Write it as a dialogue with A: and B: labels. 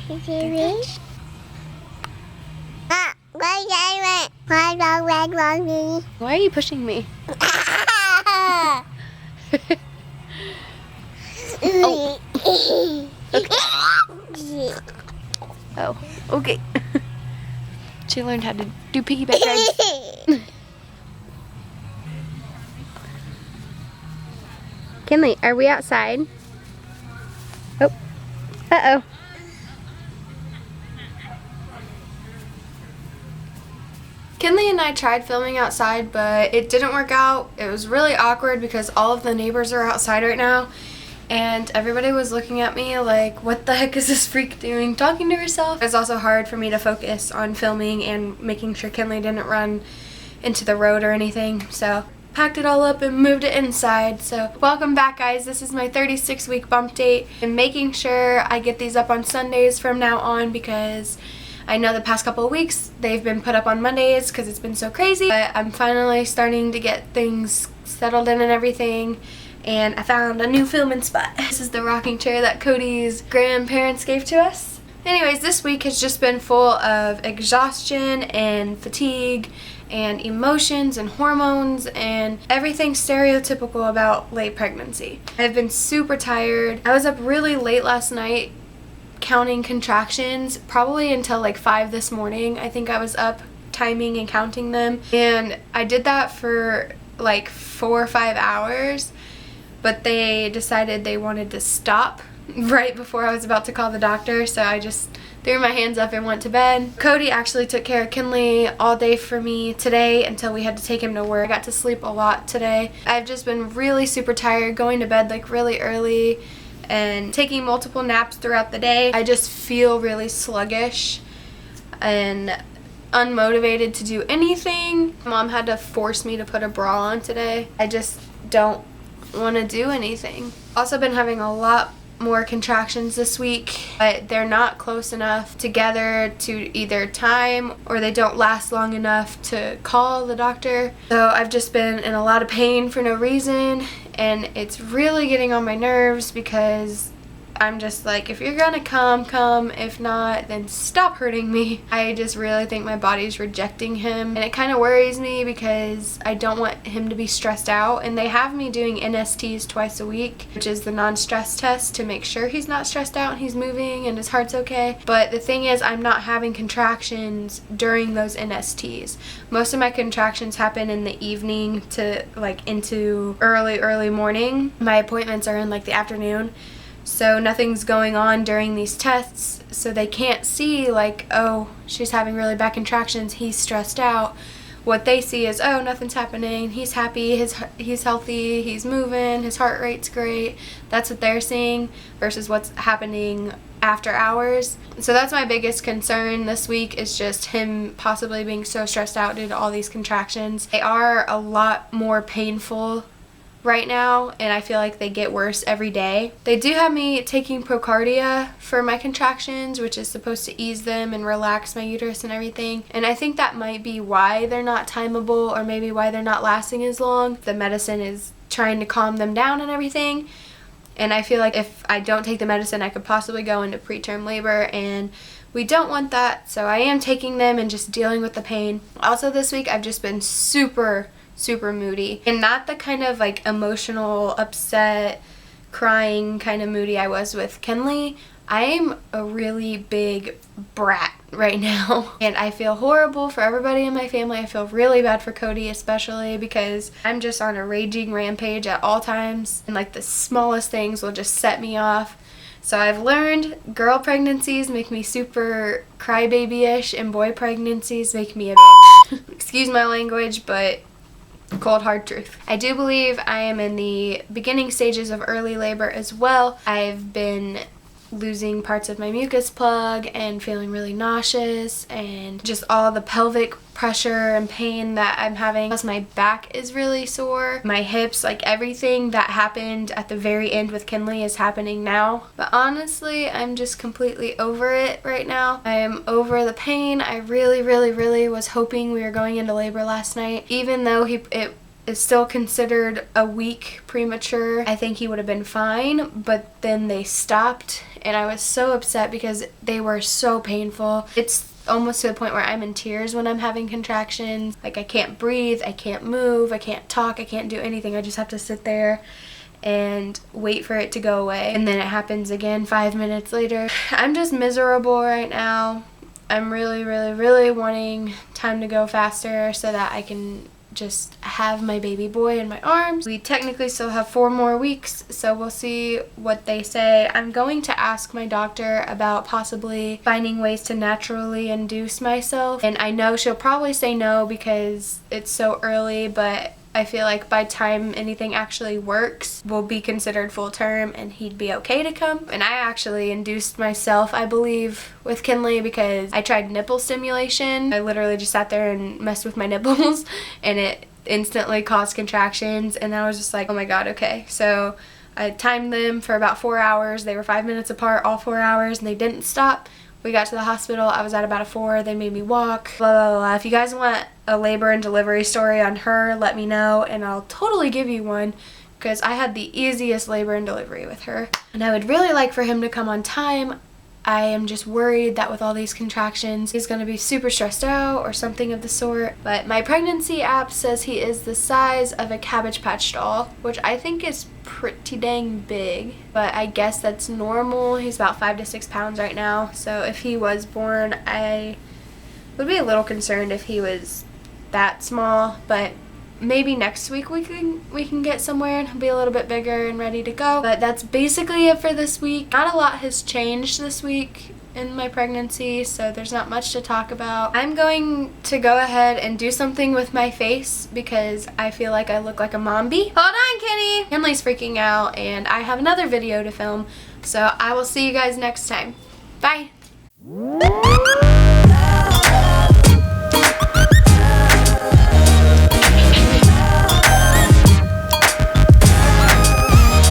A: TV.
B: Why are you pushing me? Oh. Okay. Oh, okay. She learned how to do piggyback rides. Kinley, are we outside? Oh. Uh-oh. Kinley and I tried filming outside, but it didn't work out. It was really awkward because all of the neighbors are outside right now, and everybody was looking at me like, what the heck is this freak doing talking to herself? It was also hard for me to focus on filming and making sure Kinley didn't run into the road or anything, so packed it all up and moved it inside. So welcome back, guys. This is my 36-week bump date. I'm making sure I get these up on Sundays from now on because I know the past couple of weeks they've been put up on Mondays because it's been so crazy, but I'm finally starting to get things settled in and everything, and I found a new filming spot. This is the rocking chair that Cody's grandparents gave to us. Anyways, this week has just been full of exhaustion and fatigue and emotions and hormones and everything stereotypical about late pregnancy. I've been super tired. I was up really late last night counting contractions, probably until like 5 this morning. I think I was up timing and counting them, and I did that for like 4 or 5 hours, but they decided they wanted to stop right before I was about to call the doctor, so I just threw my hands up and went to bed. Cody actually took care of Kinley all day for me today until we had to take him to work. I got to sleep a lot today. I've just been really super tired, going to bed like really early and taking multiple naps throughout the day. I just feel really sluggish and unmotivated to do anything. Mom had to force me to put a bra on today. I just don't want to do anything. Also been having a lot more contractions this week, but they're not close enough together to either time, or they don't last long enough to call the doctor. So I've just been in a lot of pain for no reason, and it's really getting on my nerves because I'm just like, if you're gonna come. If not, then stop hurting me. I just really think my body's rejecting him, and it kind of worries me because I don't want him to be stressed out. And they have me doing NSTs twice a week, which is the non-stress test to make sure he's not stressed out and he's moving and his heart's okay. But the thing is, I'm not having contractions during those NSTs. Most of my contractions happen in the evening to like into early morning. My appointments are in like the afternoon. So nothing's going on during these tests, so they can't see like, oh, she's having really bad contractions, he's stressed out. What they see is, oh, nothing's happening, he's happy, he's healthy, he's moving, his heart rate's great. That's what they're seeing versus what's happening after hours. So that's my biggest concern this week, is just him possibly being so stressed out due to all these contractions. They are a lot more painful right now, and I feel like they get worse every day. They do have me taking Procardia for my contractions, which is supposed to ease them and relax my uterus and everything, and I think that might be why they're not timeable, or maybe why they're not lasting as long. The medicine is trying to calm them down and everything, and I feel like if I don't take the medicine, I could possibly go into preterm labor, and we don't want that, so I am taking them and just dealing with the pain. Also this week I've just been super moody, and not the kind of like emotional, upset, crying kind of moody I was with Kinley. I am a really big brat right now, and I feel horrible for everybody in my family. I feel really bad for Cody especially, because I'm just on a raging rampage at all times, and like the smallest things will just set me off. So I've learned girl pregnancies make me super crybaby-ish, and boy pregnancies make me a bitch. Excuse my language, but cold hard truth. I do believe I am in the beginning stages of early labor as well. I've been losing parts of my mucus plug and feeling really nauseous, and just all the pelvic pressure and pain that I'm having. Plus my back is really sore, my hips, like everything that happened at the very end with Kinley is happening now. But honestly, I'm just completely over it right now. I am over the pain. I really was hoping we were going into labor last night, even though it is still considered a week premature. I think he would have been fine, but then they stopped, and I was so upset because they were so painful. It's almost to the point where I'm in tears when I'm having contractions. Like, I can't breathe, I can't move, I can't talk, I can't do anything. I just have to sit there and wait for it to go away. And then it happens again 5 minutes later. I'm just miserable right now. I'm really, really, really wanting time to go faster so that I can just have my baby boy in my arms. We technically still have 4 more weeks, so we'll see what they say. I'm going to ask my doctor about possibly finding ways to naturally induce myself, and I know she'll probably say no because it's so early, but I feel like by the time anything actually works, we'll be considered full term and he'd be okay to come. And I actually induced myself, I believe, with Kinley because I tried nipple stimulation. I literally just sat there and messed with my nipples and it instantly caused contractions, and I was just like, oh my god, okay. So I timed them for about 4 hours. They were 5 minutes apart all 4 hours and they didn't stop. We got to the hospital. I was at about a 4. They made me walk. Blah, blah, blah. If you guys want a labor and delivery story on her, let me know, and I'll totally give you one because I had the easiest labor and delivery with her. And I would really like for him to come on time. I am just worried that with all these contractions, he's going to be super stressed out or something of the sort. But my pregnancy app says he is the size of a Cabbage Patch doll, which I think is pretty dang big. But I guess that's normal. He's about 5 to 6 pounds right now. So if he was born, I would be a little concerned if he was that small. But maybe next week we can get somewhere and be a little bit bigger and ready to go. But that's basically it for this week. Not a lot has changed this week in my pregnancy, so there's not much to talk about. I'm going to go ahead and do something with my face because I feel like I look like a mombi. Hold on, Kenny! Henley's freaking out and I have another video to film, so I will see you guys next time. Bye!